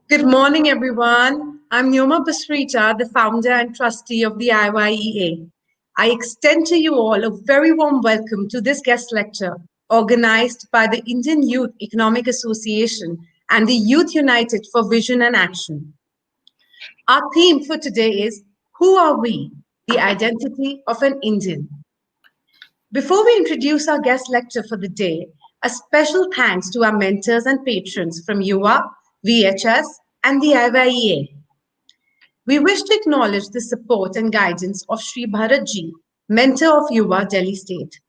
Good morning, everyone. I'm Nyoma Basrita, the founder and trustee of the IYEA. I extend to you all a very warm welcome to this guest lecture organized by the Indian Youth Economic Association and the Youth United for Vision and Action. Our theme for today is Who Are We? The Identity of an Indian. Before we introduce our guest lecture for the day, a special thanks to our mentors and patrons from UA, VHS, and the IYEA. We wish to acknowledge the support and guidance of Sri Bharatji, mentor of UA, Delhi State,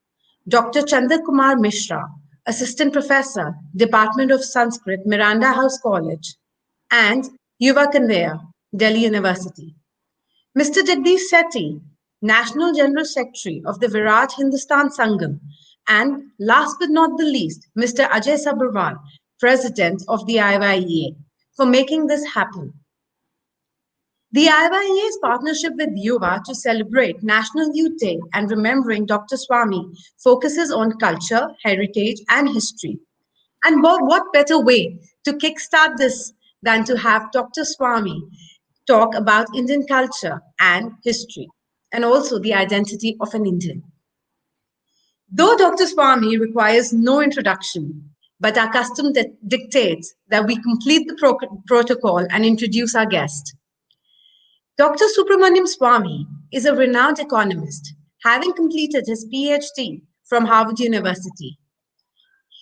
Dr. Chandra Kumar Mishra, Assistant Professor, Department of Sanskrit, Miranda House College, and Yuva Conveyor, Delhi University. Mr. Jagdish Sethi, National General Secretary of the Virat Hindustan Sangam, and last but not the least, Mr. Ajay Sabharwal, President of the IYEA, for making this happen. The IYEA's partnership with Yuva to celebrate National Youth Day and remembering Dr. Swamy focuses on culture, heritage, and history. And what better way to kickstart this than to have Dr. Swamy talk about Indian culture and history, and also the identity of an Indian. Though Dr. Swamy requires no introduction, but our custom dictates that we complete the protocol and introduce our guest. Dr. Subramanian Swamy is a renowned economist, having completed his PhD from Harvard University.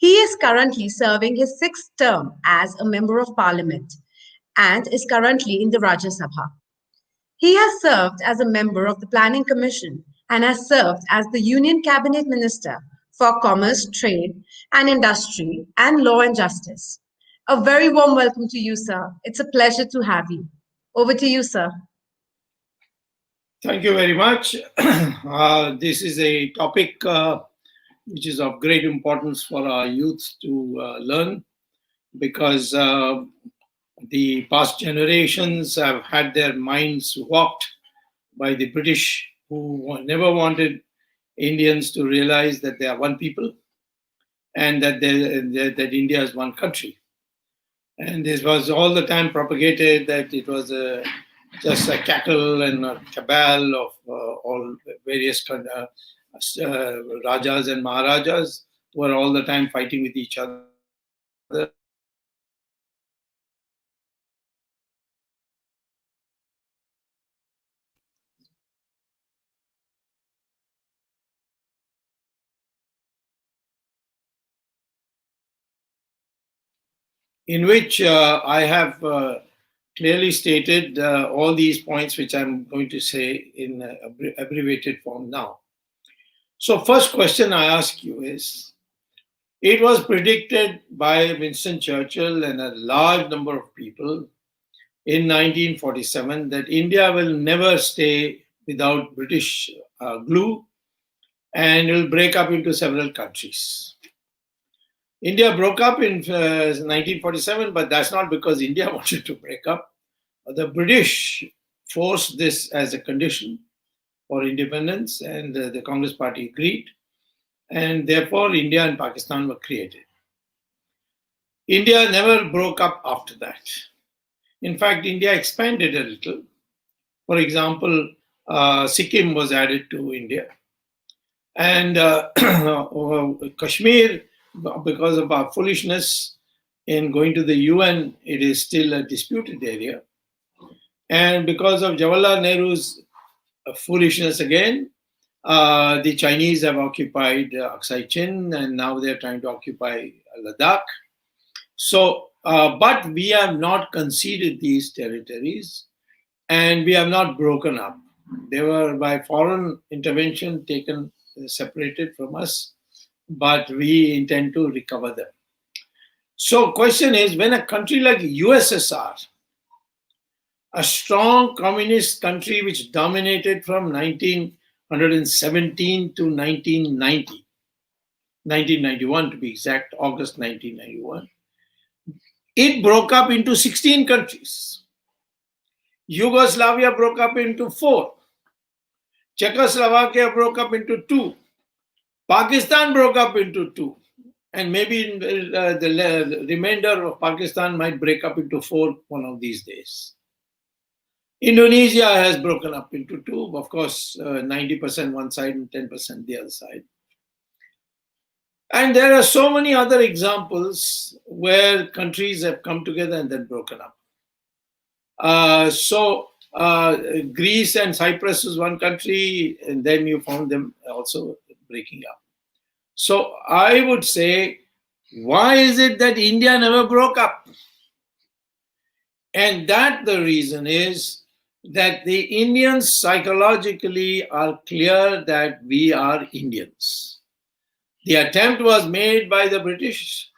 He is currently serving his sixth term as a member of parliament and is currently in the Rajya Sabha. He has served as a member of the Planning Commission and has served as the Union Cabinet Minister for Commerce, Trade and Industry and Law and Justice. A very warm welcome to you, sir. It's a pleasure to have you. Over to you, sir. Thank you very much. This is a topic which is of great importance for our youth to learn because the past generations have had their minds warped by the British, who never wanted Indians to realize that they are one people and that India is one country. And this was all the time propagated that it was just a cackle and a cabal of all various rajas and maharajas who were all the time fighting with each other. In which I have clearly stated all these points which I'm going to say in abbreviated form now. So first question I ask you is, it was predicted by Winston Churchill and a large number of people in 1947 that India will never stay without British glue and will break up into several countries. India broke up in 1947, but that's not because India wanted to break up. The British forced this as a condition for independence, and the Congress Party agreed. And therefore, India and Pakistan were created. India never broke up after that. In fact, India expanded a little. For example, Sikkim was added to India. And Kashmir, because of our foolishness in going to the UN, it is still a disputed area. And because of Jawaharlal Nehru's foolishness again, the Chinese have occupied Aksai Chin, and now they're trying to occupy Ladakh. So, but we have not conceded these territories, and we have not broken up. They were by foreign intervention taken, separated from us, but we intend to recover them. So question is, when a country like USSR, a strong communist country which dominated from 1917 to 1991 to be exact, August 1991, it broke up into 16 countries. Yugoslavia broke up into 4. Czechoslovakia broke up into 2. Pakistan broke up into 2. And maybe the remainder of Pakistan might break up into four one of these days. Indonesia has broken up into two, of course, 90% one side and 10% the other side. And there are so many other examples where countries have come together and then broken up. Greece and Cyprus was one country, and then you found them also breaking up. So I would say, why is it that India never broke up? And that the reason is that the Indians psychologically are clear that we are Indians. The attempt was made by the British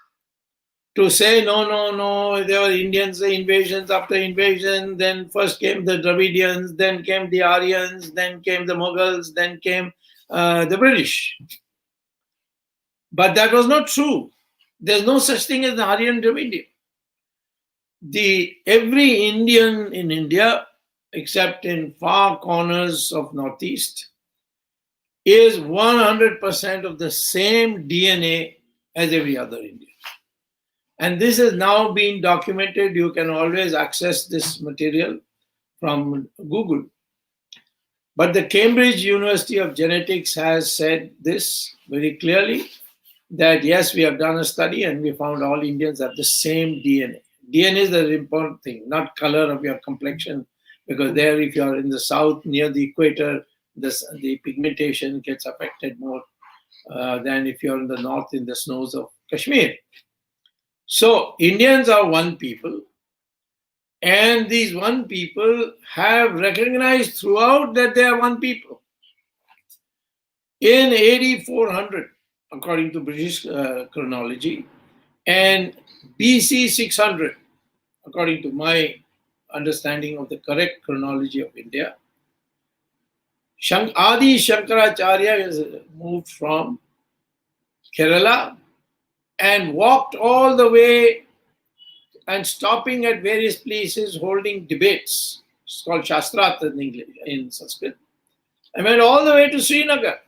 to say, no, no, no, there were Indians, invasions after invasion. Then first came the Dravidians, then came the Aryans, then came the Mughals, then came the British. But that was not true. There's no such thing as the Aryan Dravidian. Every Indian in India, except in far corners of Northeast, is 100% of the same DNA as every other Indian. And this has now been documented. You can always access this material from Google. But the Cambridge University of Genetics has said this very clearly, that yes, we have done a study and we found all Indians have the same DNA. DNA is the important thing, not color of your complexion, because there, if you are in the south near the equator, the pigmentation gets affected more than if you're in the north in the snows of Kashmir. So Indians are one people, and these one people have recognized throughout that they are one people. In AD 400, according to British chronology, and BC 600, according to my understanding of the correct chronology of India, Adi Shankaracharya has moved from Kerala and walked all the way and stopping at various places holding debates. It's called Shastrat in English, in Sanskrit. I went all the way to Srinagar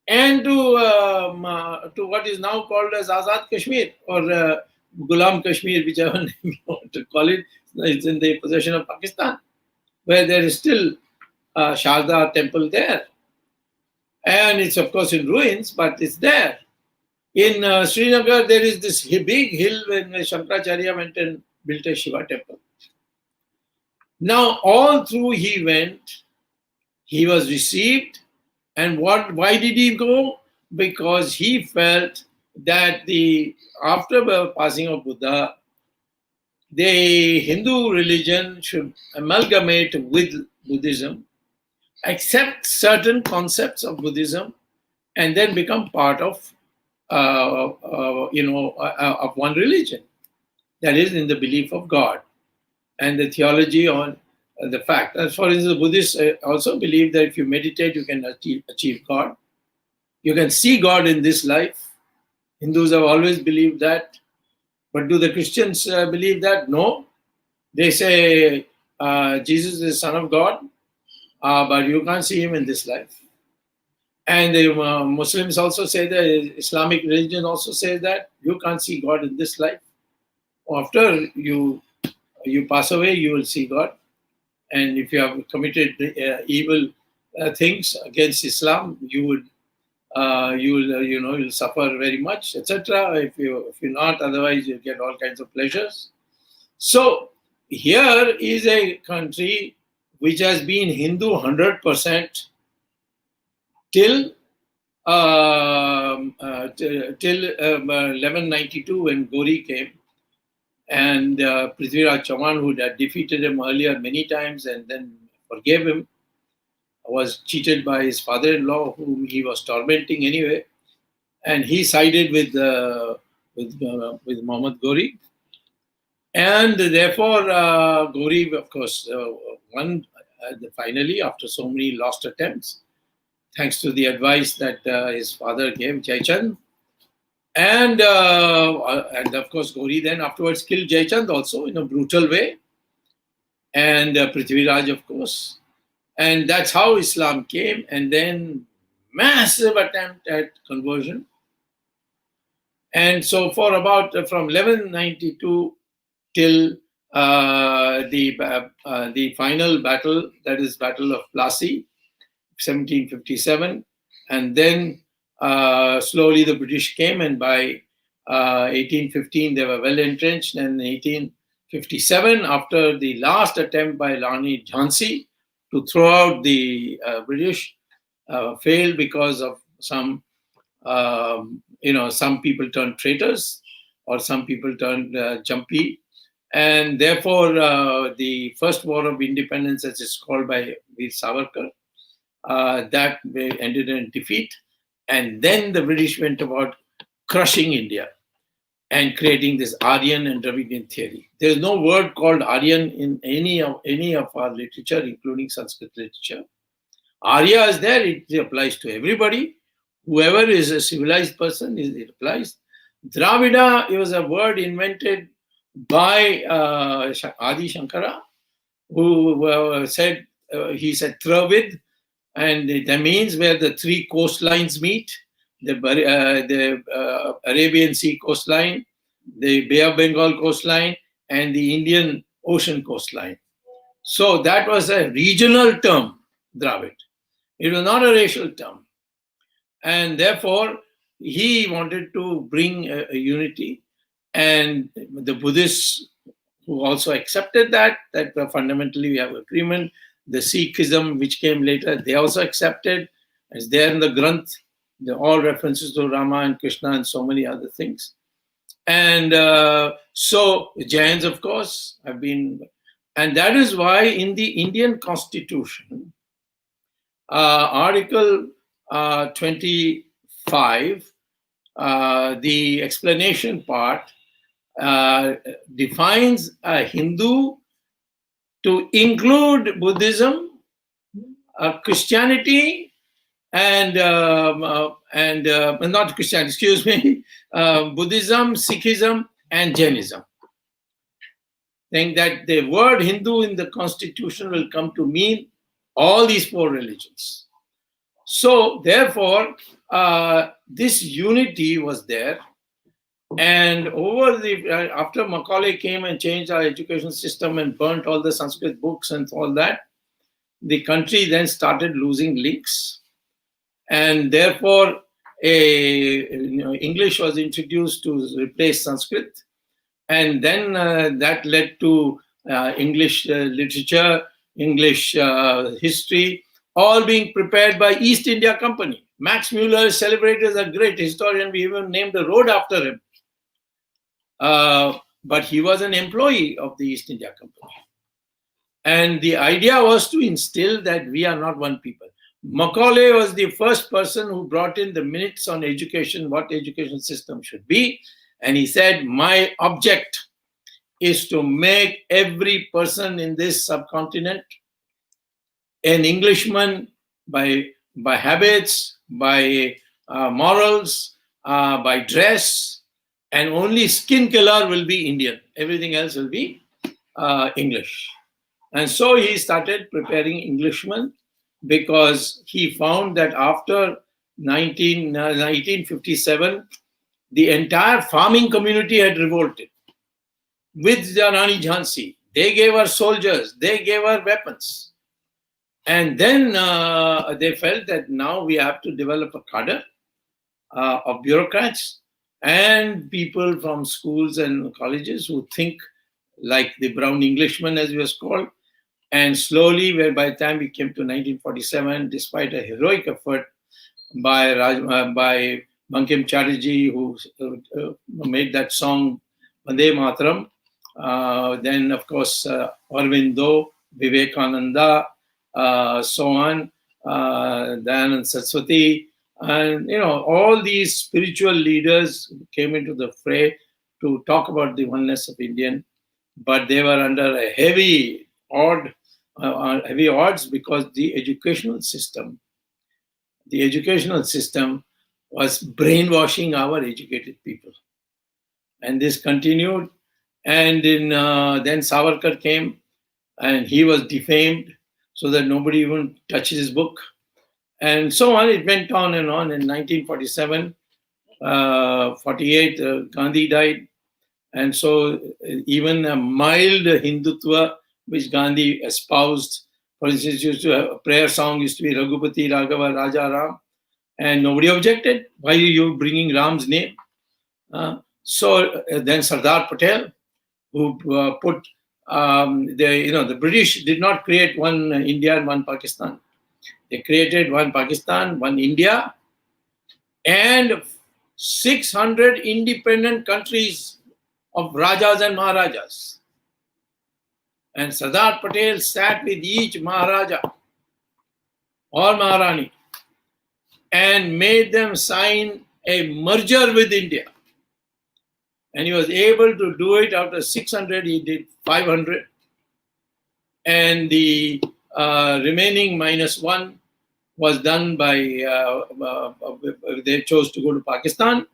and to what is now called as Azad Kashmir or Ghulam Kashmir, whichever name you want to call it. It's in the possession of Pakistan, where there is still Sharda temple there. And it's of course in ruins, but it's there. In Srinagar, there is this big hill when Shankaracharya went and built a Shiva temple. Now, all through he went, he was received. And why did he go? Because he felt that after the passing of Buddha, the Hindu religion should amalgamate with Buddhism, accept certain concepts of Buddhism, and then become part of of one religion. That is, in the belief of God and the theology on the fact. As for instance, the Buddhists also believe that if you meditate, you can achieve God. You can see God in this life. Hindus have always believed that. But do the Christians believe that? No. They say Jesus is the Son of God, but you can't see him in this life. And the Muslims also say that, Islamic religion also says that you can't see God in this life. After you pass away, you will see God. And if you have committed evil things against Islam, you'll suffer very much, etc. If you're not, otherwise you get all kinds of pleasures. So here is a country which has been Hindu 100% till 1192 when Gori came, and Prithviraj Chauhan, who had defeated him earlier many times and then forgave him, was cheated by his father-in-law, whom he was tormenting anyway, and he sided with Muhammad Gori, and therefore Gori, of course, won finally after so many lost attempts, thanks to the advice that his father gave, Jaichand. And of course, Gori then afterwards killed Jaichand also in a brutal way. And Prithviraj, of course. And that's how Islam came. And then massive attempt at conversion. And so for about from 1192 till the final battle, that is Battle of Plassey, 1757, and then slowly the British came, and by 1815 they were well entrenched, and in 1857, after the last attempt by Rani Jhansi to throw out the British, failed because of some, some people turned traitors, or some people turned jumpy, and therefore the first war of independence, as it's called by Veer Savarkar, that ended in defeat. And then the British went about crushing India and creating this Aryan and Dravidian theory. There's no word called Aryan in any of our literature, including Sanskrit literature. Arya is there, it applies to everybody. Whoever is a civilized person, it applies. Dravida, it was a word invented by Adi Shankara, who said, he said Travid, and that means where the three coastlines meet, the Arabian Sea coastline, the Bay of Bengal coastline, and the Indian Ocean coastline. So that was a regional term, Dravid. It was not a racial term. And therefore, he wanted to bring a unity. And the Buddhists, who also accepted that fundamentally we have agreement. The Sikhism, which came later, they also accepted. It's there in the Granth, all references to Rama and Krishna and so many other things. And so Jains, of course, have been, and that is why in the Indian Constitution, Article 25, the explanation part, defines a Hindu to include Buddhism, Christianity, and not Christianity, excuse me, Buddhism, Sikhism, and Jainism. Saying that the word Hindu in the Constitution will come to mean all these four religions. So therefore, this unity was there. And after Macaulay came and changed our education system and burnt all the Sanskrit books and all that, the country then started losing links. And therefore, English was introduced to replace Sanskrit. And then that led to English literature, English history, all being prepared by East India Company. Max Muller is celebrated as a great historian. We even named a road after him. But he was an employee of the East India Company. And the idea was to instill that we are not one people. Macaulay was the first person who brought in the minutes on education, what education system should be. And he said, my object is to make every person in this subcontinent an Englishman by habits, by morals, by dress, and only skin color will be Indian. Everything else will be English. And so he started preparing Englishmen, because he found that after 1857, the entire farming community had revolted with Rani Jhansi. They gave her soldiers, they gave her weapons. And then they felt that now we have to develop a cadre of bureaucrats and people from schools and colleges who think like the brown Englishman, as he was called. And slowly, by the time we came to 1947, despite a heroic effort by Bankim Chatterjee, who made that song Vande Mataram, then of course Aurobindo, Vivekananda, so on, Dayanand Saraswati, and all these spiritual leaders came into the fray to talk about the oneness of Indian, but they were under a heavy odds, because the educational system was brainwashing our educated people. And this continued. And then Savarkar came, and he was defamed so that nobody even touches his book. And so on. It went on and on. In 1947, 48, Gandhi died. And so even a mild Hindutva, which Gandhi espoused, for instance, used to have a prayer song used to be Raghupati Raghava Raja Ram, and nobody objected. Why are you bringing Ram's name? So then Sardar Patel, who put the British did not create one India and one Pakistan. They created one Pakistan, one India, and 600 independent countries of Rajas and Maharajas. And Sardar Patel sat with each Maharaja or Maharani and made them sign a merger with India. And he was able to do it. After 600, he did 500. And the remaining -1 was done by, they chose to go to Pakistan.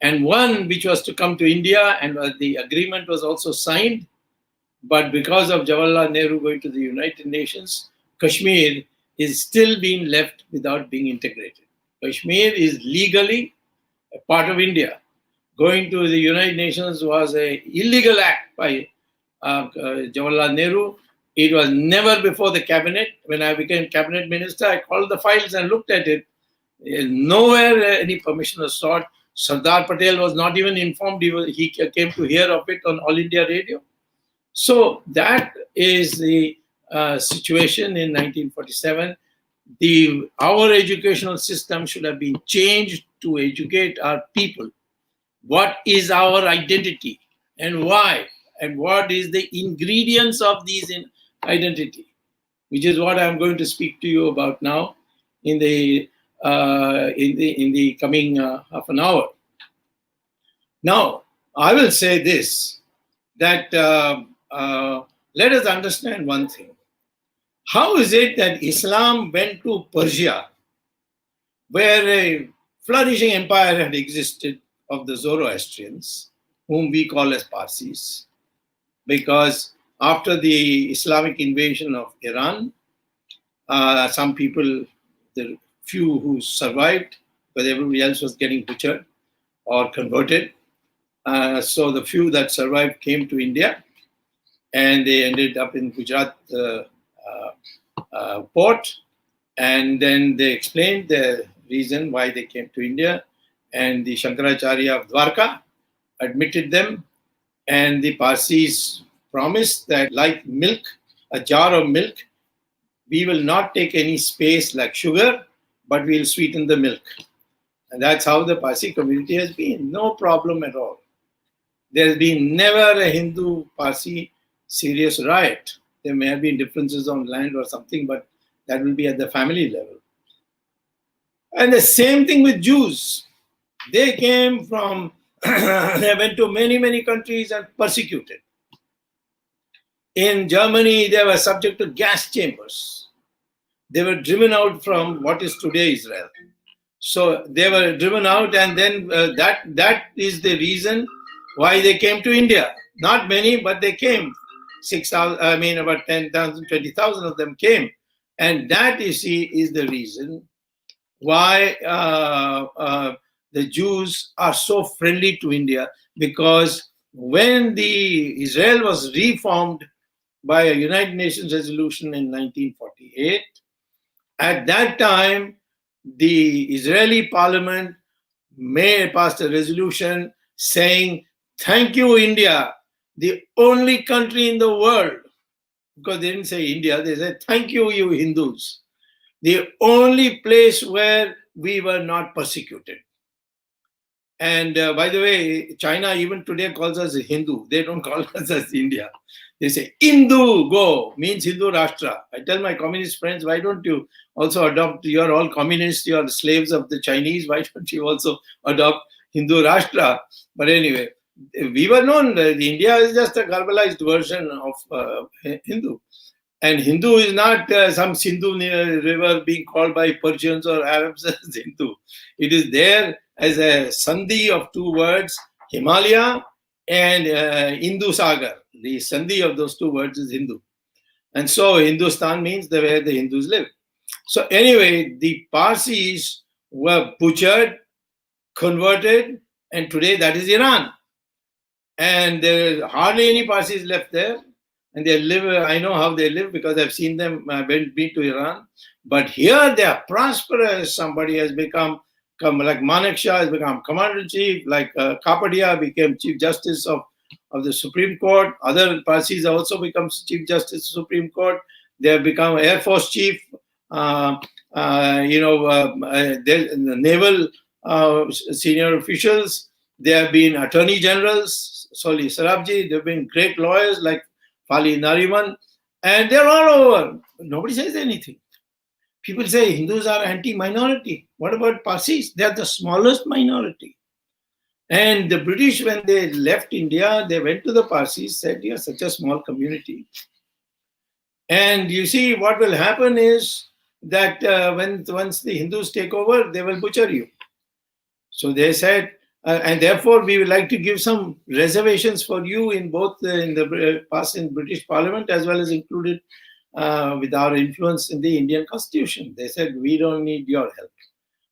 And one which was to come to India, and the agreement was also signed. But because of Jawaharlal Nehru going to the United Nations, Kashmir is still being left without being integrated. Kashmir is legally a part of India. Going to the United Nations was an illegal act by Jawaharlal Nehru. It was never before the cabinet. When I became cabinet minister, I called the files and looked at it. Nowhere any permission was sought. Sardar Patel was not even informed. He came to hear of it on All India Radio. So that is the situation in 1947. Our educational system should have been changed to educate our people. What is our identity and why? And what is the ingredients of these identity? Which is what I'm going to speak to you about now in the coming half an hour. Now, I will say this, that let us understand one thing. How is it that Islam went to Persia, where a flourishing empire had existed of the Zoroastrians, whom we call as Parsis, because after the Islamic invasion of Iran, some people, the few who survived, but everybody else was getting butchered or converted. So the few that survived came to India, and they ended up in Gujarat port. And then they explained the reason why they came to India. And the Shankaracharya of Dwarka admitted them. And the Parsis promised that, like milk, a jar of milk, we will not take any space like sugar, but we'll sweeten the milk. And that's how the Parsi community has been. No problem at all. There's been never a Hindu-Parsi serious riot. There may have been differences on land or something, but that will be at the family level. And the same thing with Jews. They came from, they went to many, many countries and persecuted. In Germany, they were subject to gas chambers. They were driven out from what is today Israel. So they were driven out, and then that is the reason why they came to India. Not many, but they came. 6,000, about 10,000, 20,000 of them came. And that, you see, is the reason why the Jews are so friendly to India, because when the Israel was reformed by a United Nations resolution in 1948, at that time, the Israeli parliament passed a resolution saying, "Thank you, India, the only country in the world," because they didn't say India, they said, "Thank you, you Hindus, the only place where we were not persecuted." And by the way, China even today calls us Hindu. They don't call us as India. They say, "Hindu, go," means Hindu Rashtra. I tell my communist friends, why don't you also adopt, you're all communists, you're slaves of the Chinese, why don't you also adopt Hindu Rashtra? But anyway, we were known, India is just a garbalized version of Hindu. And Hindu is not some Sindhu river being called by Persians or Arabs as Hindu. It is there as a sandhi of two words, Himalaya and Hindu Sagar. The sandhi of those two words is Hindu. And so Hindustan means where the Hindus live. So anyway, the Parsis were butchered, converted, and today that is Iran. And there are hardly any Parsis left there. And they live, I know how they live because I've seen them, I've been to Iran. But here they are prosperous. Somebody has become like Manek Shah has become commander-in-chief, like Kapadia became Chief Justice of the Supreme Court. Other Parsis also become Chief Justice of the Supreme Court. They have become Air Force Chief, the naval senior officials. They have been Attorney Generals, Soli Sarabji. They have been great lawyers like Fali Nariman. And they're all over. Nobody says anything. People say Hindus are anti-minority. What about Parsis? They are the smallest minority. And the British, when they left India, they went to the Parsis, said, "You are such a small community." And you see, what will happen is that once the Hindus take over, they will butcher you. So they said, and therefore we would like to give some reservations for you in both in British Parliament as well as included with our influence in the Indian Constitution. They said, we don't need your help.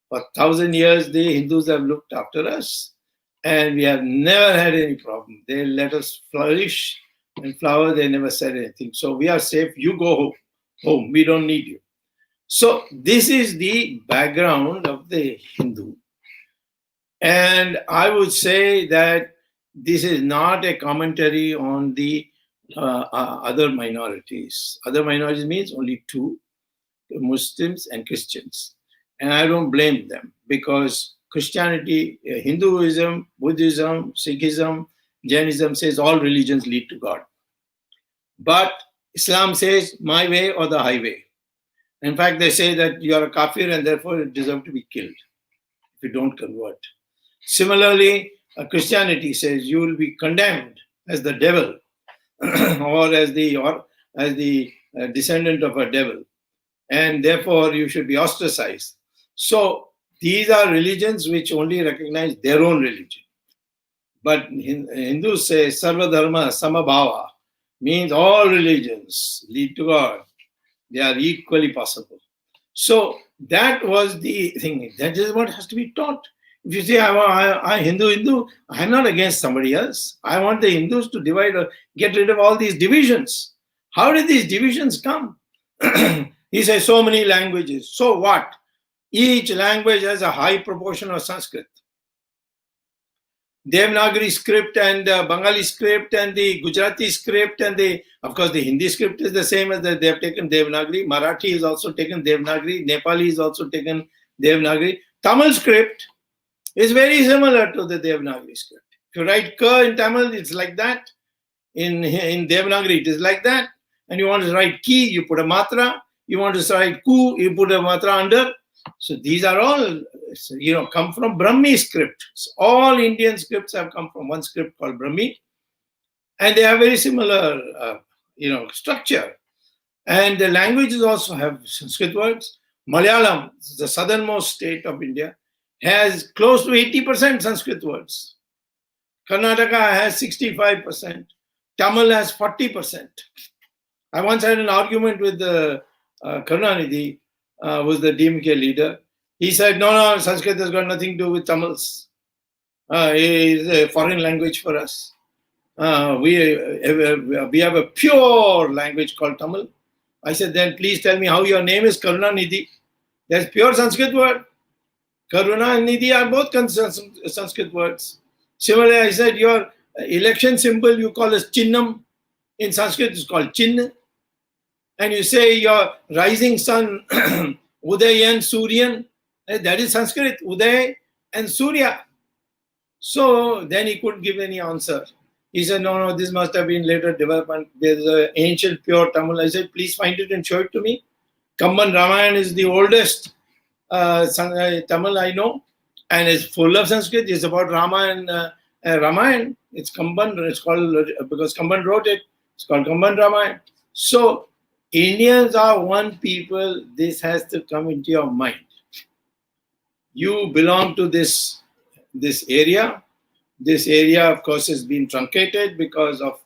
For 1,000 years, the Hindus have looked after us, and we have never had any problem. They let us flourish and flower. They never said anything. So we are safe. You go home. We don't need you. So this is the background of the Hindu. And I would say that this is not a commentary on the other minorities. Other minorities means only two, Muslims and Christians. And I don't blame them because Christianity, Hinduism, Buddhism, Sikhism, Jainism says all religions lead to God. But Islam says my way or the highway. In fact, they say that you are a kafir and therefore you deserve to be killed if you don't convert. Similarly, Christianity says you will be condemned as the devil or as the descendant of a devil, and therefore you should be ostracized. So these are religions which only recognize their own religion. But Hindus say Sarva Dharma Samabhava, means all religions lead to God. They are equally possible. So that was the thing. That is what has to be taught. If you say, I Hindu, I'm not against somebody else. I want the Hindus to divide or get rid of all these divisions. How did these divisions come? He says so many languages. So what? Each language has a high proportion of Sanskrit. Devanagari script and Bengali script and the Gujarati script and of course the Hindi script is the same as they have taken Devanagari. Marathi is also taken Devanagari. Nepali is also taken Devanagari. Tamil script is very similar to the Devanagari script. If you write K in Tamil, it's like that. In Devanagari, it is like that. And you want to write Ki, you put a matra. You want to write Ku, you put a matra under. So these are all, come from Brahmi script. So all Indian scripts have come from one script called Brahmi. And they have very similar, structure. And the languages also have Sanskrit words. Malayalam, the southernmost state of India, has close to 80% Sanskrit words. Karnataka has 65%. Tamil has 40%. I once had an argument with Karunanidhi, was the DMK leader. He said, no, Sanskrit has got nothing to do with Tamils. It is a foreign language for us. We have a pure language called Tamil. I said, then please tell me how your name is Karunanidhi. That's pure Sanskrit word. Karuna and Nidhi are both Sanskrit words. Similarly, I said your election symbol you call as Chinnam. In Sanskrit, it's called Chinn. And you say your rising sun, Uday and Suryan, that is Sanskrit, Uday and Surya. So then he couldn't give any answer. He said, no, this must have been later development. There's an ancient pure Tamil. I said, please find it and show it to me. Kamban Ramayana is the oldest Tamil I know, and it's full of Sanskrit. It's about Rama and Ramayana. It's Kamban. It's called, because Kamban wrote it, it's called Kamban Ramayana. So Indians are one people. This has to come into your mind. You belong to this area. This area, of course, has been truncated because of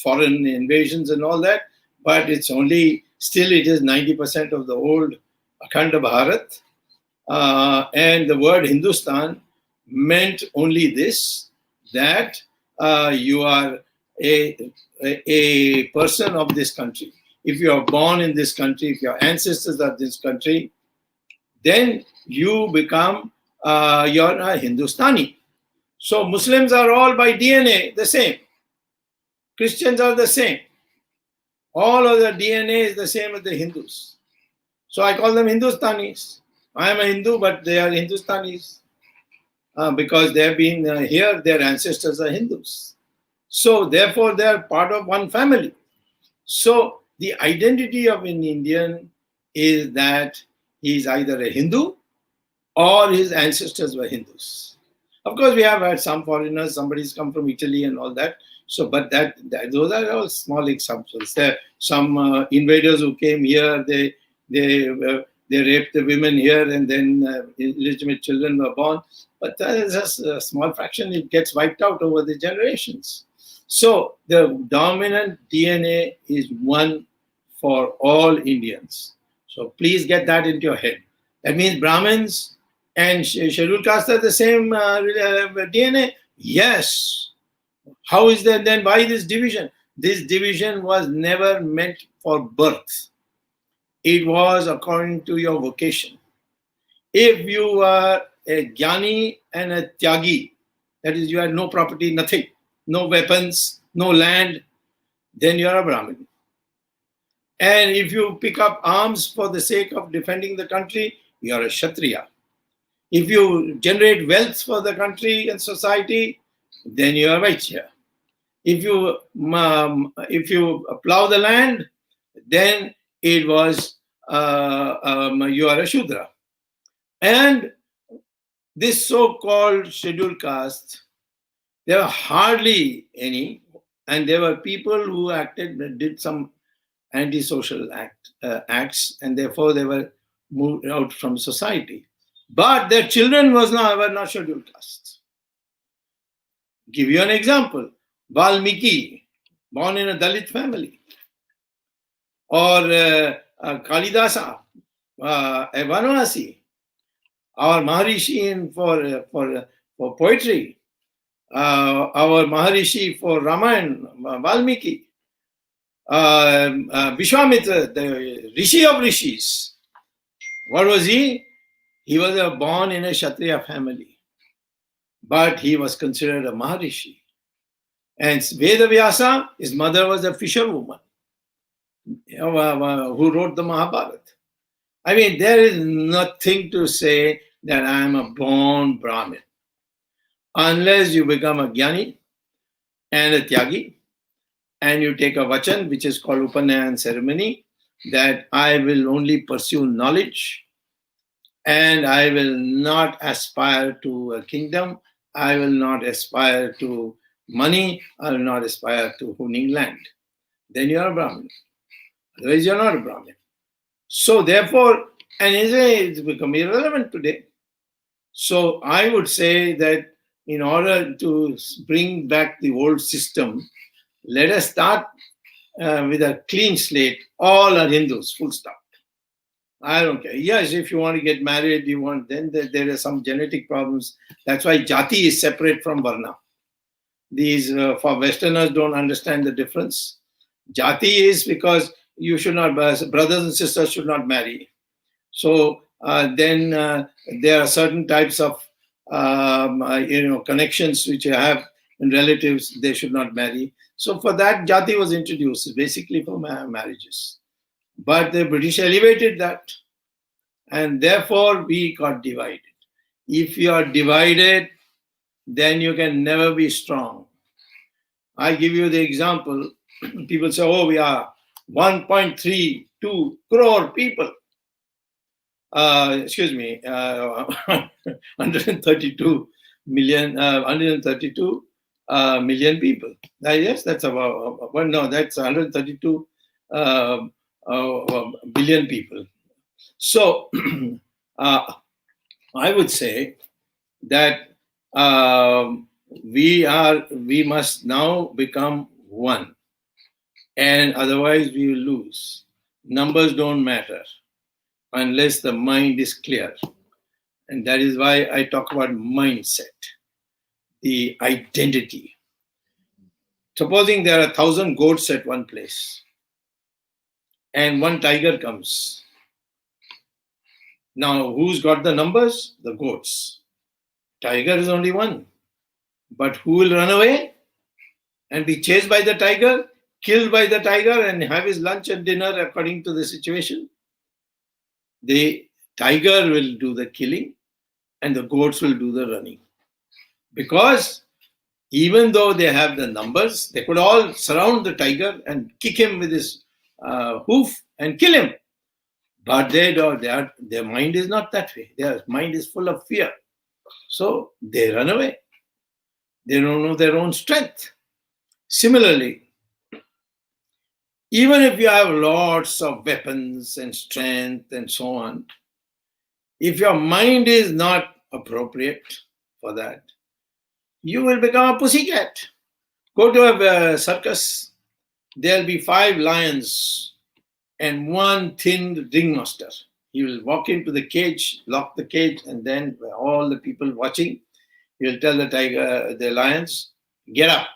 foreign invasions and all that. But it's only, still it is 90% of the old Akhanda Bharat. And the word Hindustan meant only this, that you are a person of this country. If you are born in this country, if your ancestors are this country, then you become, you're a Hindustani. So Muslims are all by DNA the same. Christians are the same. All of the DNA is the same as the Hindus. So I call them Hindustanis. I am a Hindu, but they are Hindustanis because they have been here, their ancestors are Hindus. So therefore, they are part of one family. So the identity of an Indian is that he is either a Hindu or his ancestors were Hindus. Of course, we have had some foreigners, somebody's come from Italy and all that. So, but those are all small examples. There some invaders who came here. They raped the women here, and then illegitimate children were born. But that is just a small fraction. It gets wiped out over the generations. So the dominant DNA is one for all Indians. So please get that into your head. That means Brahmins and scheduled castes are the same DNA? Yes. How is that then? Why this division? This division was never meant for birth. It was according to your vocation. If you are a Jnani and a Tyagi, that is, you have no property, nothing, no weapons, no land, then you are a Brahmin. And if you pick up arms for the sake of defending the country, you are a Kshatriya. If you generate wealth for the country and society, then you are Vaishya. If you plow the land, then it was you are a Shudra. And this so-called scheduled caste, there were hardly any, and there were people who did some antisocial acts, and therefore they were moved out from society. But their children were not scheduled castes. Give you an example. Valmiki, born in a Dalit family. Or Kalidasa, a Vanavasi. Our Maharishi for poetry. Our Maharishi for Ramayana, Valmiki. Vishwamitra, the Rishi of Rishis. What was he? He was born in a Kshatriya family, but he was considered a Maharishi. And Vedavyasa, his mother was a fisherwoman who wrote the Mahabharata. I mean, there is nothing to say that I am a born Brahmin. Unless you become a Jnani and a Tyagi, and you take a vachan, which is called Upanayan ceremony, that I will only pursue knowledge, and I will not aspire to a kingdom, I will not aspire to money, I will not aspire to owning land. Then you are a Brahmin. Otherwise, you are not a Brahmin. So therefore, and it's become irrelevant today. So I would say that in order to bring back the old system, let us start with a clean slate. All are Hindus, full stop. I don't care. Yes, if you want to get married, then there are some genetic problems. That's why Jati is separate from Varna. These, for Westerners, don't understand the difference. Jati is because you should not, brothers and sisters should not marry. So then there are certain types of connections which you have in relatives, they should not marry. So for that, Jati was introduced, basically for marriages. But the British elevated that, and therefore we got divided. If you are divided, then you can never be strong. I give you the example. People say, oh, we are 1.32 crore people. 132 million, 132 million people. Yes, that's about, well, no, that's 132 billion people. So I would say that we must now become one, and otherwise we will lose. Numbers don't matter unless the mind is clear. And that is why I talk about mindset, the identity. Supposing there are 1,000 goats at one place and one tiger comes. Now, who's got the numbers? The goats. Tiger is only one. But who will run away and be chased by the tiger, killed by the tiger, and have his lunch and dinner according to the situation? The tiger will do the killing and the goats will do the running. Because even though they have the numbers, they could all surround the tiger and kick him with his hoof and kill him. But they don't, their mind is not that way. Their mind is full of fear. So they run away. They don't know their own strength. Similarly, even if you have lots of weapons and strength and so on, if your mind is not appropriate for that, you will become a pussycat. Go to a circus, there'll be 5 lions and one thin ringmaster. He will walk into the cage, lock the cage, and then all the people watching, he will tell the lions, get up.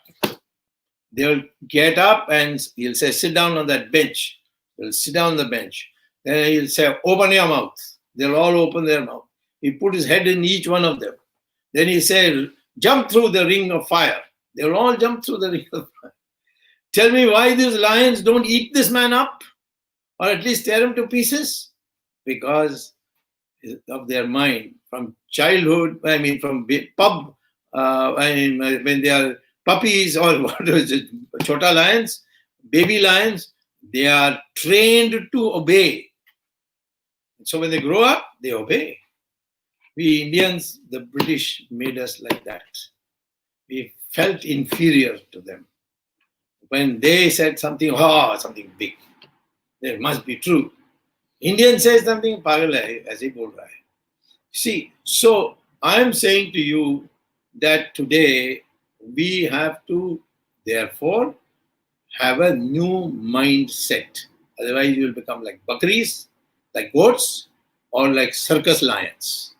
They will get up and he'll say, sit down on that bench. They'll sit down on the bench. Then he'll say, open your mouth. They'll all open their mouth. He put his head in each one of them. Then he said, jump through the ring of fire. They'll all jump through the ring of fire. Tell me why these lions don't eat this man up, or at least tear him to pieces? Because of their mind. From childhood, from pub, when they are puppies or what is it, chota lions, baby lions, they are trained to obey. So when they grow up, they obey. We Indians, the British made us like that. We felt inferior to them. When they said something, something big, that must be true. Indian says something, pagal hai, aise hi bol raha hai. See, so I am saying to you that today we have to, therefore, have a new mindset. Otherwise, you will become like bakris, like goats, or like circus lions.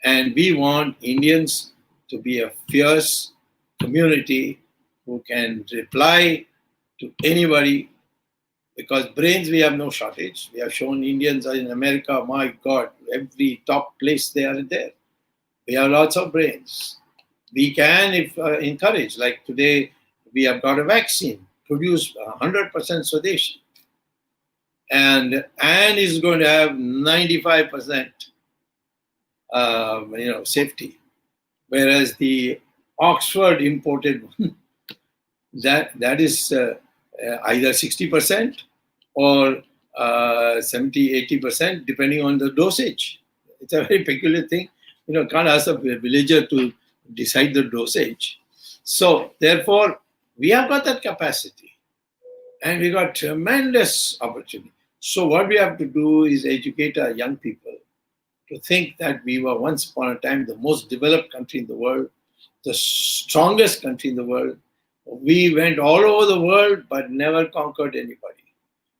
And we want Indians to be a fierce community who can reply to anybody, because brains we have no shortage. We have shown Indians in America, my God, every top place they are there. We have lots of brains. We can, if encouraged, like today we have got a vaccine produced 100% Swadeshi, and is going to have 95% safety, whereas the Oxford imported one, that is either 60% or 70-80%, depending on the dosage. It's a very peculiar thing. Can't ask a villager to decide the dosage. So therefore, we have got that capacity, and we got tremendous opportunity. So what we have to do is educate our young people to think that we were once upon a time the most developed country in the world, the strongest country in the world. We went all over the world but never conquered anybody.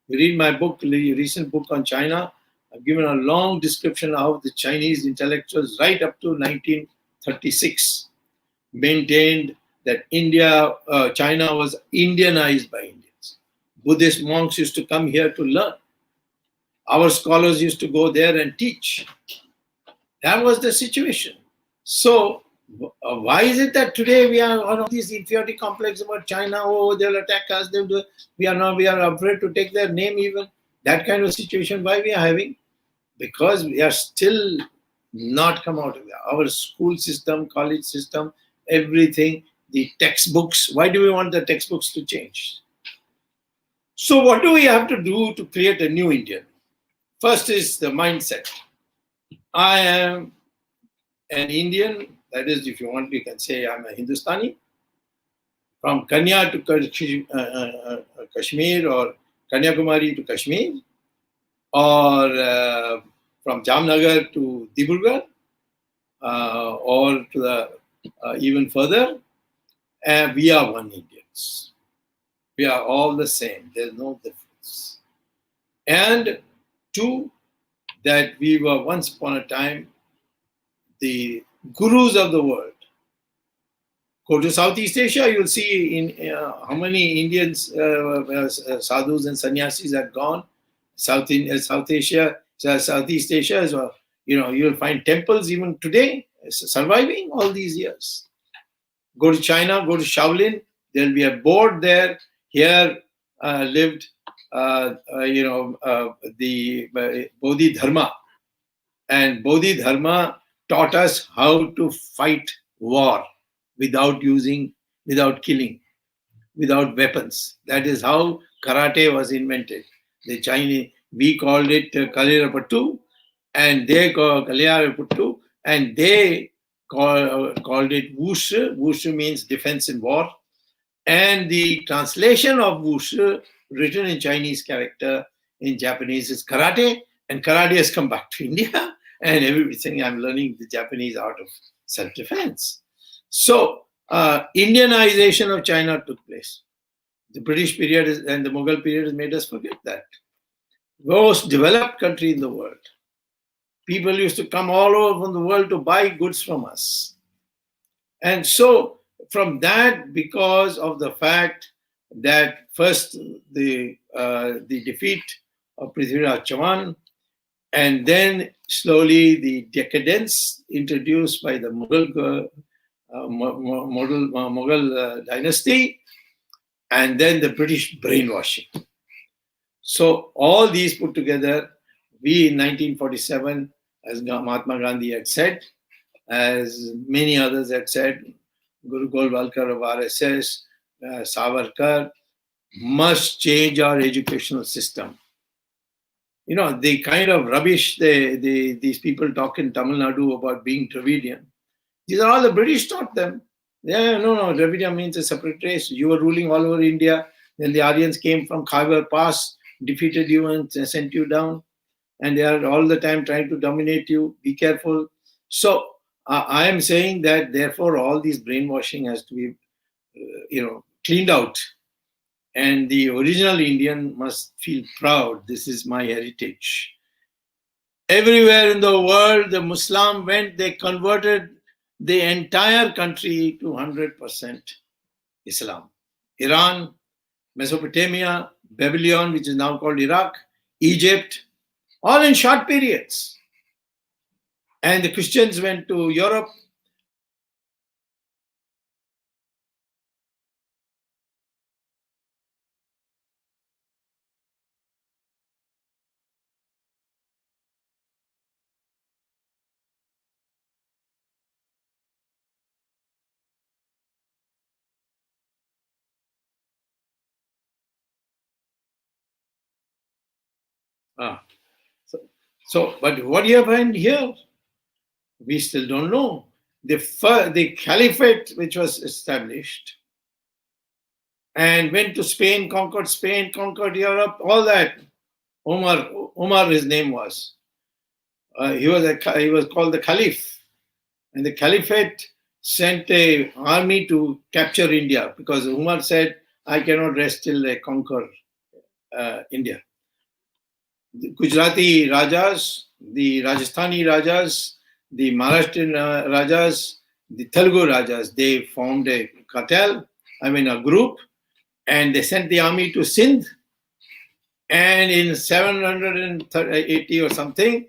You read my book, recent book on China, I've given a long description of how the Chinese intellectuals right up to 1936 maintained that China was Indianized by Indians. Buddhist monks used to come here to learn. Our scholars used to go there and teach. That was the situation. So why is it that today we are on these inferiority complex about China? Oh, they'll attack us. We are afraid to take their name even. That kind of situation, why we are having? Because we are still not come out of it. Our school system, college system, everything, the textbooks. Why do we want the textbooks to change? So what do we have to do to create a new Indian? First is the mindset. I am an Indian, that is, if you want, you can say I'm a Hindustani. From Kanya to Kashmir, or Kanyakumari to Kashmir, or from Jamnagar to Dibrugarh, or to the even further, and we are one Indians. We are all the same. There's no difference. And two, that we were once upon a time the gurus of the world. Go to Southeast Asia, you'll see in how many Indians, sadhus and sannyasis had gone. South Asia, Southeast Asia as well. You'll find temples even today surviving all these years. Go to China, go to Shaolin, there'll be a board there. Here lived, the Bodhidharma. And Bodhidharma taught us how to fight war without killing, without weapons. That is how karate was invented. The Chinese, we called it Kalirapattu, and they called Kaliyarapattu, and they called it Wushu. Wushu means defense in war. And the translation of Wushu, written in Chinese character, in Japanese is karate, and karate has come back to India, and everything I'm learning the Japanese art of self-defense. So, Indianization of China took place. The British period and the Mughal period has made us forget that. Most developed country in the world. People used to come all over from the world to buy goods from us. And so, from that, because of the fact that first the defeat of Prithviraj Chauhan, and then slowly the decadence introduced by the Mughal dynasty, and then the British brainwashing. So all these put together, we in 1947, as Mahatma Gandhi had said, as many others had said, Guru Golwalkar of RSS, Savarkar, must change our educational system. The kind of rubbish these people talk in Tamil Nadu about being Dravidian. These are all the British taught them. Yeah, no, Dravidian means a separate race. You were ruling all over India. Then the Aryans came from Khyber Pass, defeated you and sent you down. And they are all the time trying to dominate you. Be careful. So I am saying that therefore all this brainwashing has to be, cleaned out. And the original Indian must feel proud. This is my heritage. Everywhere in the world, the Muslim went, they converted the entire country to 100% Islam. Iran, Mesopotamia, Babylon, which is now called Iraq, Egypt, all in short periods. And the Christians went to Europe. But what do you find here? We still don't know. The caliphate which was established and went to Spain, conquered Europe, all that. Umar, his name was. He was called the Caliph, and the Caliphate sent a army to capture India because Umar said, "I cannot rest till I conquer India." The Gujarati Rajas, the Rajasthani Rajas, the Maharashtrian Rajas, the Telugu Rajas, they formed a a group, and they sent the army to Sindh. And in 780 or something,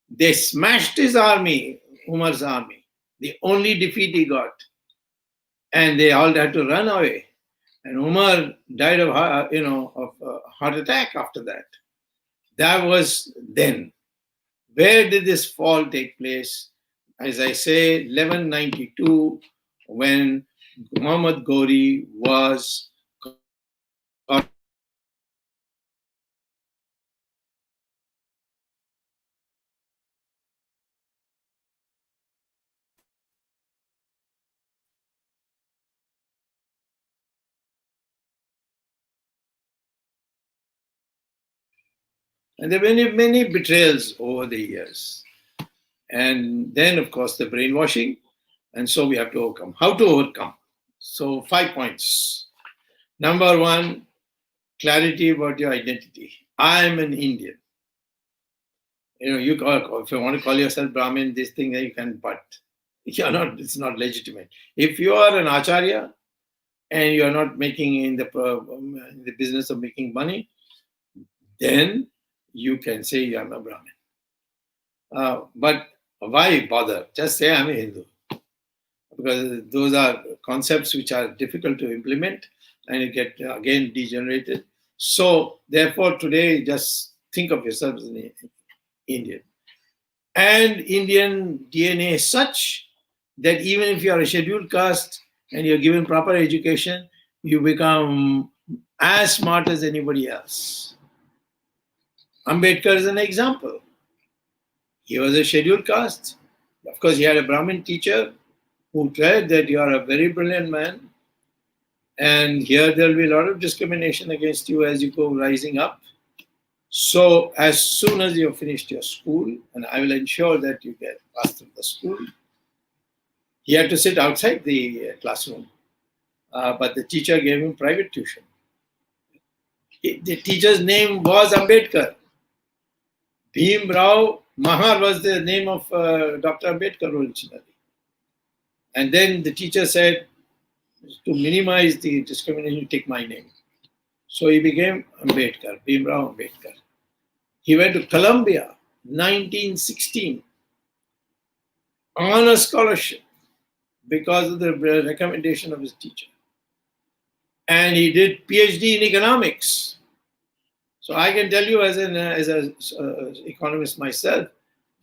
they smashed his army, Umar's army, the only defeat he got. And they all had to run away. And Umar died of heart attack after that. That was then. Where did this fall take place? As I say, 1192, when Muhammad Ghori was and there were many betrayals over the years. And then, of course, the brainwashing. And so we have to overcome. How to overcome? So 5 points. Number 1, clarity about your identity. I am an Indian. If you want to call yourself Brahmin, this thing you can, but you're not. It's not legitimate. If you are an acharya and you are not making in the business of making money, then you can say I'm a Brahmin. But why bother? Just say I'm a Hindu, because those are concepts which are difficult to implement and you get again degenerated. So therefore, today just think of yourself as an Indian. And Indian DNA is such that even if you are a scheduled caste and you're given proper education, you become as smart as anybody else. Ambedkar is an example. He was a scheduled caste. Of course, he had a Brahmin teacher who said that you are a very brilliant man, and here there will be a lot of discrimination against you as you go rising up. So as soon as you have finished your school, and I will ensure that you get passed through the school, he had to sit outside the classroom, but the teacher gave him private tuition. The teacher's name was Ambedkar. Bhim Rao Mahar was the name of Dr. Ambedkar originally. And then the teacher said, to minimize the discrimination, take my name. So he became Ambedkar, Bhim Rao Ambedkar. He went to Columbia, 1916, on a scholarship because of the recommendation of his teacher. And he did PhD in economics. So I can tell you as an economist myself,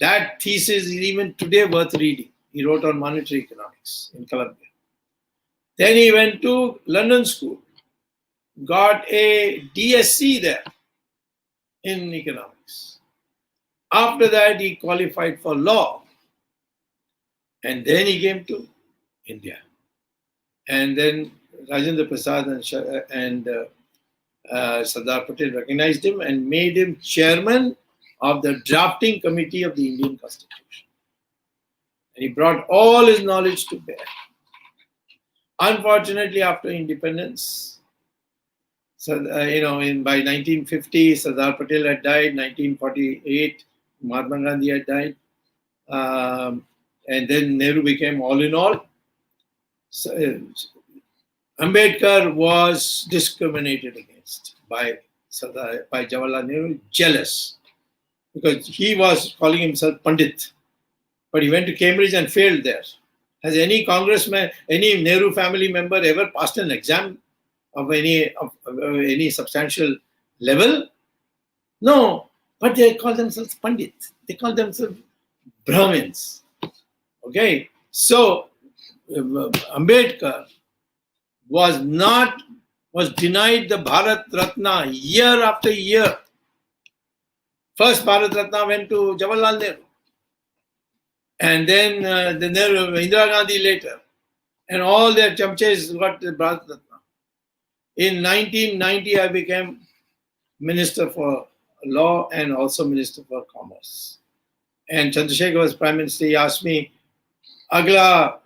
that thesis is even today worth reading. He wrote on monetary economics in Columbia. Then he went to London School, got a DSc there in economics. After that, he qualified for law. And then he came to India. And then Rajendra Prasad and Sardar Patel recognized him and made him chairman of the drafting committee of the Indian Constitution. And he brought all his knowledge to bear. Unfortunately, after independence, so by 1950, Sardar Patel had died. 1948, Mahatma Gandhi had died, and then Nehru became all in all. So, Ambedkar was discriminated against by Jawaharlal Nehru, jealous, because he was calling himself Pandit, but he went to Cambridge and failed there. Has any congressman, any Nehru family member ever passed an exam of any substantial level? No, but they call themselves Pandit. They call themselves Brahmins. Okay, so Ambedkar was denied the Bharat Ratna year after year. First Bharat Ratna went to Jawaharlal Nehru, and then Indira Gandhi later, and all their chamches got the Bharat Ratna. In 1990, I became Minister for Law and also Minister for Commerce. And Chandrasekhar was Prime Minister. He asked me, "Agla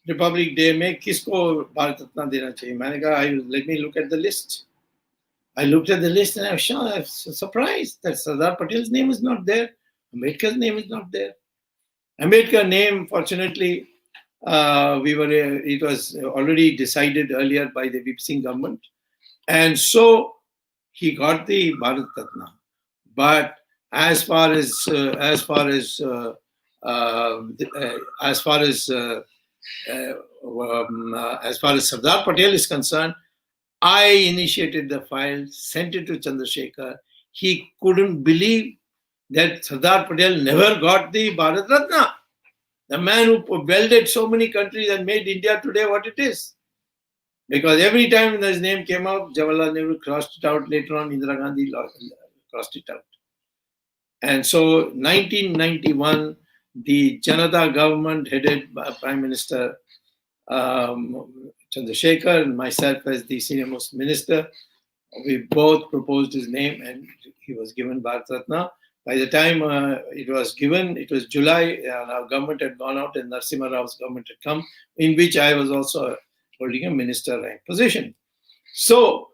Republic Day में किसको भारत रत्न देना चाहिए?" मैंने कहा, let me look at the list. I looked at the list and I was surprised that Sardar Patel's name is not there. Ambedkar's name is not there. Ambedkar's name, fortunately, it was already decided earlier by the Vip Singh government, and so he got the Bharat Ratna. But as far as Sardar Patel is concerned, I initiated the file, sent it to Chandrasekhar. He couldn't believe that Sardar Patel never got the Bharat Ratna. The man who welded so many countries and made India today what it is. Because every time his name came out, Jawaharlal Nehru crossed it out. Later on, Indira Gandhi crossed it out. And so 1991, the Janata government headed by Prime Minister Chandrasekhar and myself as the senior most minister, we both proposed his name and he was given Bharat Ratna. By the time it was given, it was July, and our government had gone out and Narasimha Rao's government had come, in which I was also holding a minister rank position. So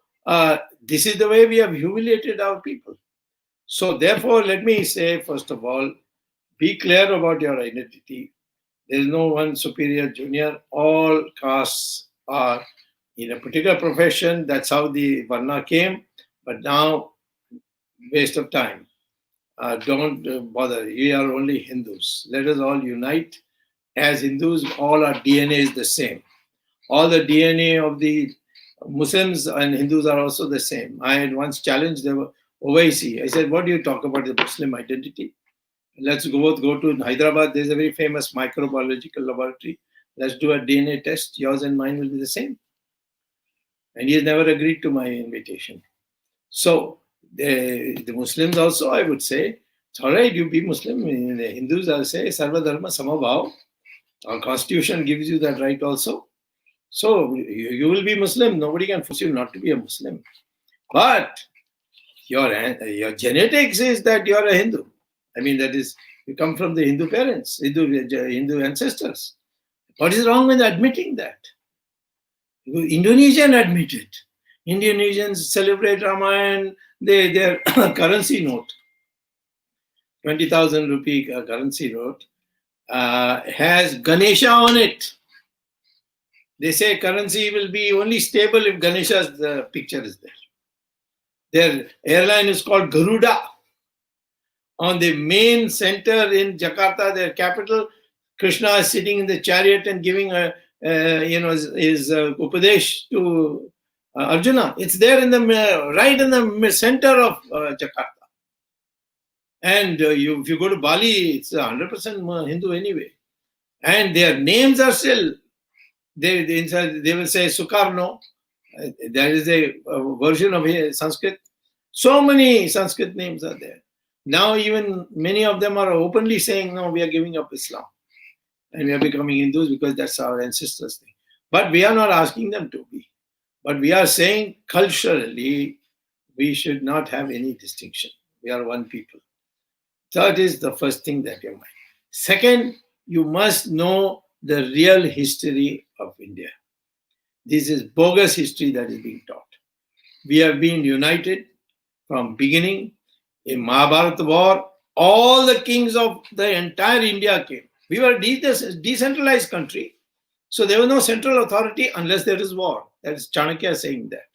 this is the way we have humiliated our people. So therefore, let me say, first of all, be clear about your identity. There is no one superior, junior. All castes are in a particular profession. That's how the Varna came. But now, waste of time. Don't bother. We are only Hindus. Let us all unite. As Hindus, all our DNA is the same. All the DNA of the Muslims and Hindus are also the same. I had once challenged the Owaisi. I said, what do you talk about the Muslim identity? Let's go to Hyderabad. There's a very famous microbiological laboratory. Let's do a DNA test. Yours and mine will be the same. And he has never agreed to my invitation. So the Muslims also, I would say, it's all right, you be Muslim. The Hindus, I'll say, Sarva Dharma Samabhav. Our constitution gives you that right also. So you will be Muslim. Nobody can force you not to be a Muslim. But your genetics is that you are a Hindu. I mean, that is, you come from the Hindu parents, Hindu ancestors. What is wrong with admitting that? Indonesian admit it. Indonesians celebrate Ramayan, their currency note, 20,000 rupee currency note, has Ganesha on it. They say currency will be only stable if Ganesha's picture is there. Their airline is called Garuda. On the main center in Jakarta, their capital, Krishna is sitting in the chariot and giving his Upadesh to Arjuna. It's there in the right in the center of Jakarta. And if you go to Bali, it's 100% Hindu anyway. And their names are still, they will say Sukarno. That is a version of Sanskrit. So many Sanskrit names are there. Now even many of them are openly saying, no, we are giving up Islam. And we are becoming Hindus because that's our ancestors' thing. But we are not asking them to be. But we are saying culturally, we should not have any distinction. We are one people. That is the first thing that you mind. Second, you must know the real history of India. This is bogus history that is being taught. We have been united from beginning. In Mahabharata war, all the kings of the entire India came. We were a decentralized country. So there was no central authority unless there is war. That is Chanakya saying that.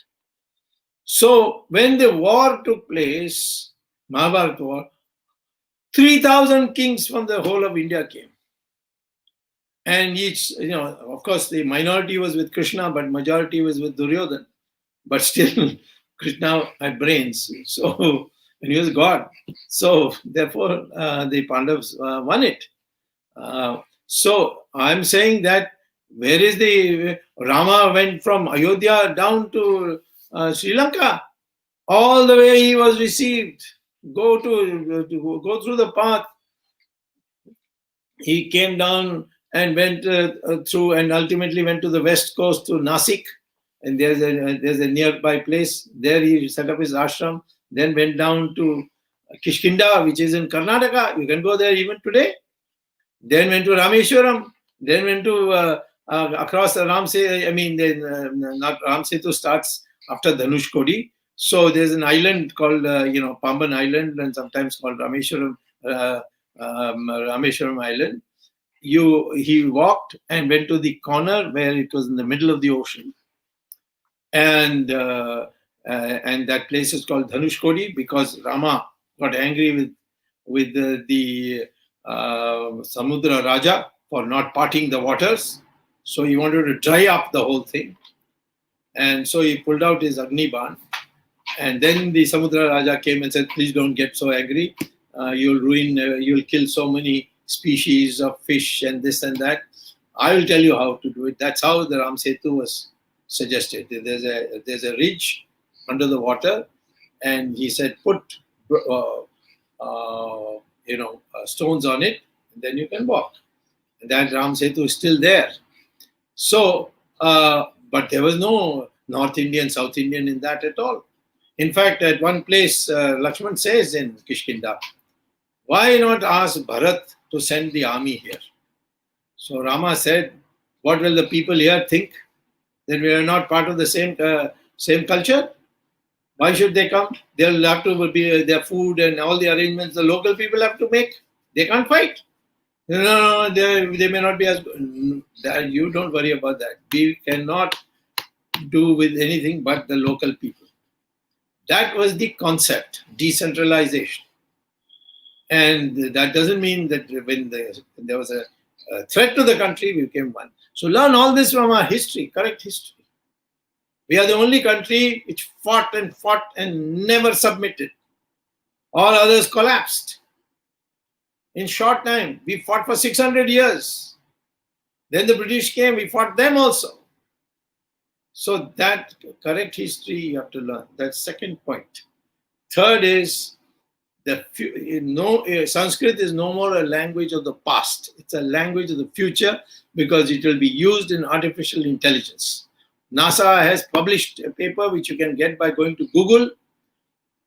So when the war took place, Mahabharata war, 3,000 kings from the whole of India came. And each, of course, the minority was with Krishna, but majority was with Duryodhana. But still, Krishna had brains. So, and he was God. So, therefore, the Pandavas won it. So, I'm saying that where is the Rama went from Ayodhya down to Sri Lanka? All the way he was received. Go through the path. He came down and went through and ultimately went to the west coast to Nasik. And there's a nearby place. There he set up his ashram. Then went down to Kishkinda, which is in Karnataka. You can go there even today. Then went to Rameshwaram. Then went to across the not Ram Setu starts after Dhanushkodi. So there's an island called Pamban Island and sometimes called Rameshwaram Island. He walked and went to the corner where it was in the middle of the ocean. And that place is called Dhanushkodi because Rama got angry with the Samudra Raja for not parting the waters. So he wanted to dry up the whole thing. And so he pulled out his Agni Ban. And then the Samudra Raja came and said, please don't get so angry. You'll kill so many species of fish and this and that. I will tell you how to do it. That's how the Ram Setu was suggested. There's a ridge under the water, and he said, put stones on it, and then you can walk. And that Ram Setu is still there. So, but there was no North Indian, South Indian in that at all. In fact, at one place, Lakshman says in Kishkinda, why not ask Bharat to send the army here? So Rama said, what will the people here think? That we are not part of the same culture? Why should they come? They'll have to be their food and all the arrangements the local people have to make. They can't fight. No, they may not be as good. You don't worry about that. We cannot do with anything but the local people. That was the concept, decentralization. And that doesn't mean that when there was a threat to the country, we became one. So learn all this from our history, correct history. We are the only country which fought and never submitted. All others collapsed. In short time, we fought for 600 years. Then the British came, we fought them also. So that correct history you have to learn. That's second point. Third is, Sanskrit is no more a language of the past. It's a language of the future because it will be used in artificial intelligence. NASA has published a paper which you can get by going to Google,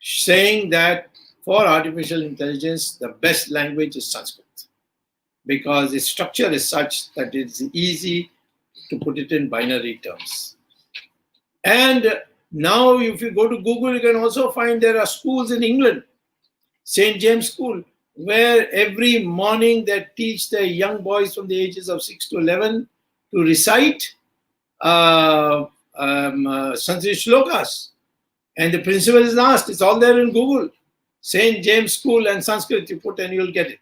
saying that for artificial intelligence, the best language is Sanskrit because its structure is such that it's easy to put it in binary terms. And now if you go to Google, you can also find there are schools in England, St. James School, where every morning they teach the young boys from the ages of 6 to 11 to recite Sanskrit shlokas. And the principal is asked, it's all there in Google. St. James School and Sanskrit, you put and you'll get it.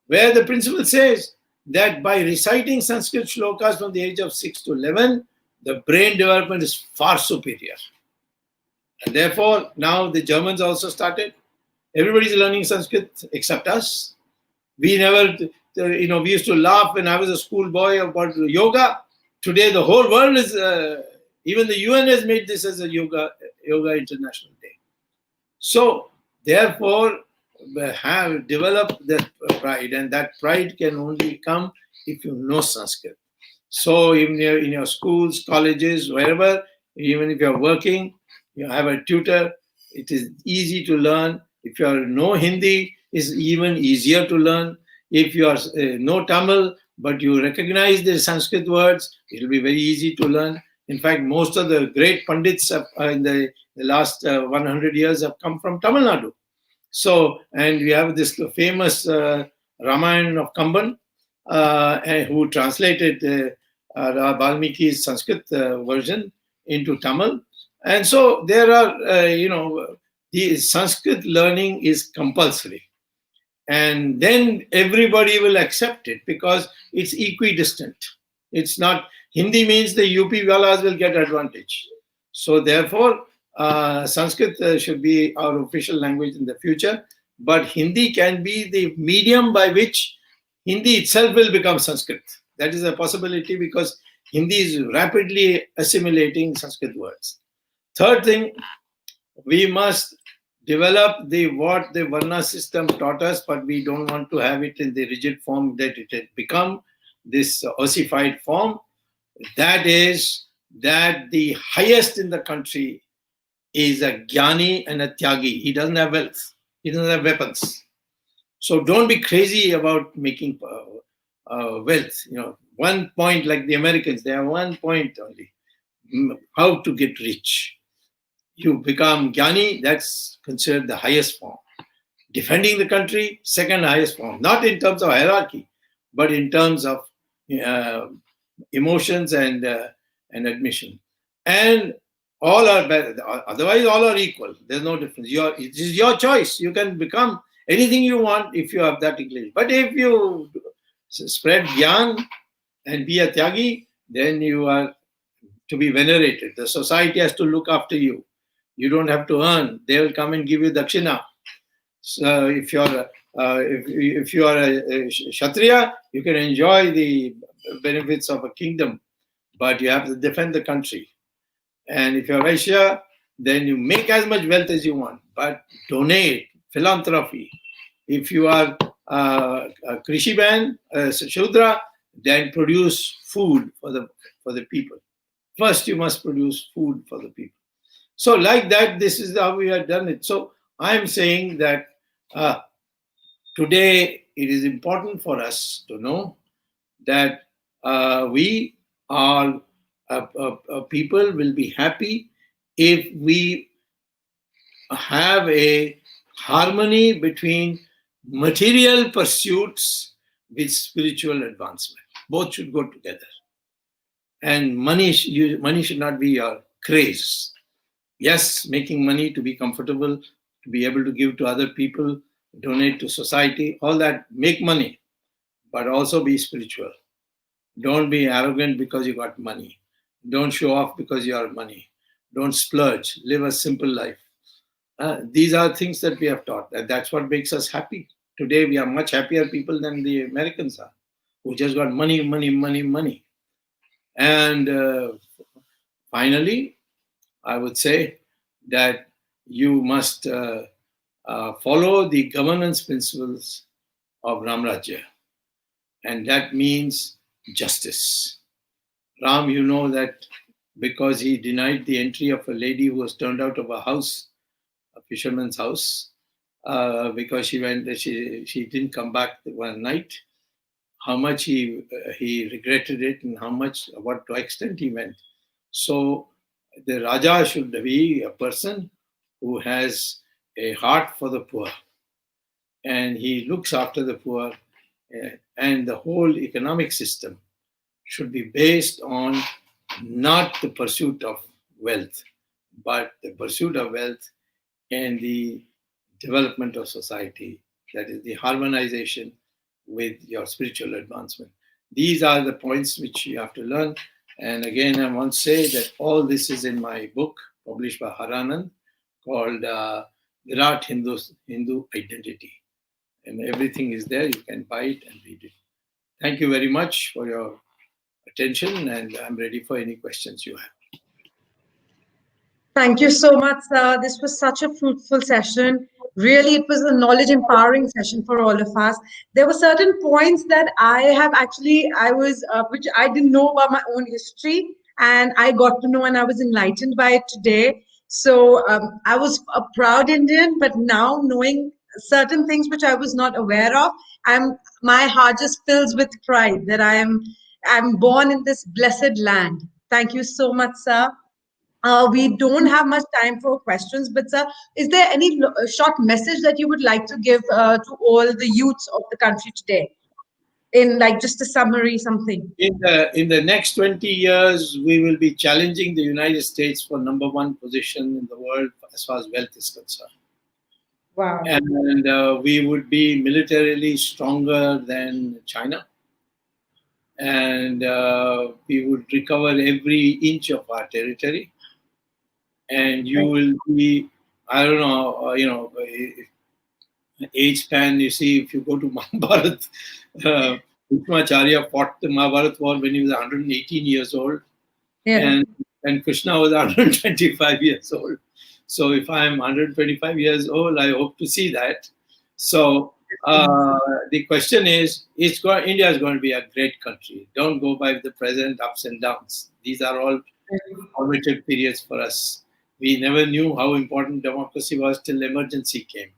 Where the principal says that by reciting Sanskrit shlokas from the age of 6 to 11, the brain development is far superior. And therefore, now the Germans also started. Everybody's learning Sanskrit except us. We never, we used to laugh when I was a schoolboy about yoga. Today, the whole world is, even the UN has made this as a Yoga International Day. So, therefore, we have developed that pride, and that pride can only come if you know Sanskrit. So, in your schools, colleges, wherever, even if you're working, you have a tutor, it is easy to learn. If you know Hindi, it's even easier to learn. If you know Tamil, but you recognize the Sanskrit words, it will be very easy to learn. In fact, most of the great Pandits in the last 100 years have come from Tamil Nadu. So, and we have this famous Ramayana of Kamban, who translated Valmiki's Sanskrit version into Tamil. And so there are, the Sanskrit learning is compulsory. And then everybody will accept it because it's equidistant. It's not, Hindi means the UP Walas will get advantage. So therefore, Sanskrit should be our official language in the future, but Hindi can be the medium by which Hindi itself will become Sanskrit. That is a possibility because Hindi is rapidly assimilating Sanskrit words. Third thing, we must develop what the Varna system taught us, but we don't want to have it in the rigid form that it had become, this ossified form. That is that the highest in the country is a Jnani and a Tyagi. He doesn't have wealth. He doesn't have weapons. So don't be crazy about making wealth. 1 point like the Americans, they have 1 point only. How to get rich. You become Jnani, that's considered the highest form. Defending the country, second highest form. Not in terms of hierarchy, but in terms of emotions and admission. And all are better. Otherwise, all are equal. There's no difference. It is your choice. You can become anything you want if you have that English. But if you spread Gyan and be a Tyagi, then you are to be venerated. The society has to look after you. You don't have to earn. They will come and give you dakshina. So if you are a Kshatriya, you can enjoy the benefits of a kingdom, but you have to defend the country. And if you're Vaishya, then you make as much wealth as you want, but donate, philanthropy. If you are a Krishiban, Shudra, then produce food for the people. First, you must produce food for the people. So like that, this is how we have done it. So I'm saying that today it is important for us to know that we are people will be happy if we have a harmony between material pursuits with spiritual advancement. Both should go together. And money should not be your craze. Yes, making money to be comfortable, to be able to give to other people, donate to society, all that, make money, but also be spiritual. Don't be arrogant because you got money. Don't show off because you have money. Don't splurge. Live a simple life. These are things that we have taught. And that's what makes us happy. Today, we are much happier people than the Americans are, who just got money, money, money, money. And finally, I would say that you must follow the governance principles of Ramrajya. And that means justice. Ram, you know that because he denied the entry of a lady who was turned out of a house, a fisherman's house, because she didn't come back one night. How much he regretted it, and what to extent he went. So the Raja should be a person who has a heart for the poor, and he looks after the poor, and the whole economic system should be based on not the pursuit of wealth, but the pursuit of wealth and the development of society, that is the harmonization with your spiritual advancement. These are the points which you have to learn. And again, I want to say that all this is in my book published by Haranand called Virat Hindu Identity. And everything is there. You can buy it and read it. Thank you very much for your attention, and I'm ready for any questions you have. Thank you so much, sir. This was such a fruitful session. Really, it was a knowledge empowering session for all of us. There were certain points that which I didn't know about my own history, and I got to know and I was enlightened by it today. So I was a proud Indian, but now knowing certain things which I was not aware of, my heart just fills with pride that I'm born in this blessed land. Thank you so much, sir. We don't have much time for questions, but sir, is there any short message that you would like to give to all the youths of the country today? In like just a summary, something. In the next 20 years, we will be challenging the United States for number one position in the world as far as wealth is concerned. Wow. And we would be militarily stronger than China. And we would recover every inch of our territory. And you will be, I don't know, age span, you see, if you go to Mahabharat, Bhishmacharya fought the Mahabharat war when he was 118 years old. Yeah. And Krishna was 125 years old. So if I'm 125 years old, I hope to see that. So the question is, India is going to be a great country. Don't go by the present ups and downs. These are all formative periods for us. We never knew how important democracy was till emergency came.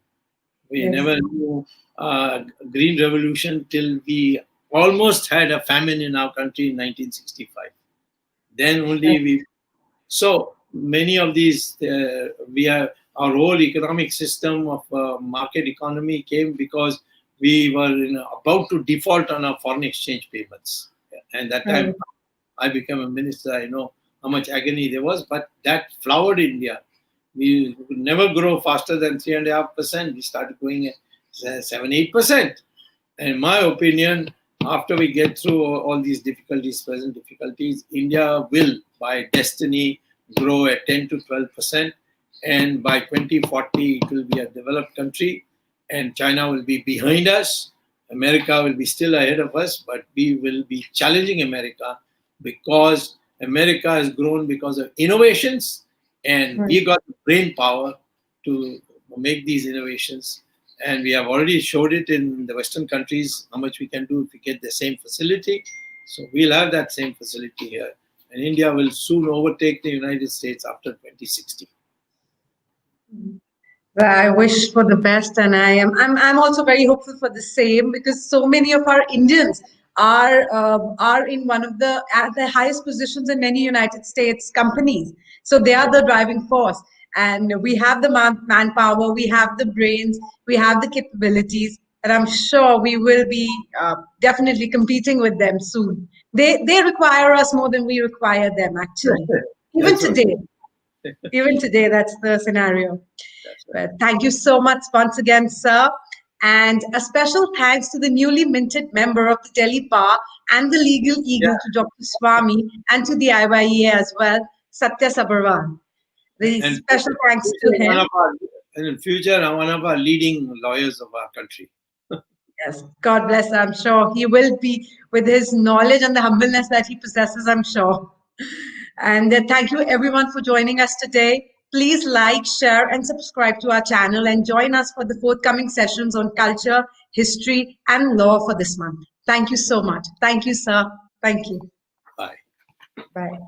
We never knew Green Revolution till we almost had a famine in our country in 1965. Then only So many of these, our whole economic system of market economy came because we were about to default on our foreign exchange payments. And that time I became a minister. I know how much agony there was, but that flowered India. We could never grow faster than 3.5%. We started growing at 7-8%. And in my opinion, after we get through all these present difficulties, India will, by destiny, grow at 10 to 12%. And by 2040, it will be a developed country. And China will be behind us. America will be still ahead of us, but we will be challenging America because America has grown because of innovations. And we got the brain power to make these innovations. And we have already showed it in the Western countries, how much we can do if we get the same facility. So we'll have that same facility here. And India will soon overtake the United States after 2060. Well, I wish for the best, and I'm also very hopeful for the same because so many of our Indians are in one of the at the highest positions in many United States companies. So they are the driving force, and we have the manpower, we have the brains, we have the capabilities, and I'm sure we will be definitely competing with them soon. They require us more than we require them, actually. Even That's right. today, even today, that's the scenario. That's right. But thank you so much once again, sir. And a special thanks to the newly minted member of the Delhi Bar and the Legal Yeah. Eagle, to Dr. Swamy, and to the IYEA as well, Satya Sabharwal. The And special thanks to one him. of our, and in future, one of our leading lawyers of our country. Yes, God bless. I'm sure he will be, with his knowledge and the humbleness that he possesses, I'm sure. And thank you everyone for joining us today. Please like, share, and subscribe to our channel, and join us for the forthcoming sessions on culture, history, and law for this month. Thank you so much. Thank you, sir. Thank you. Bye. Bye.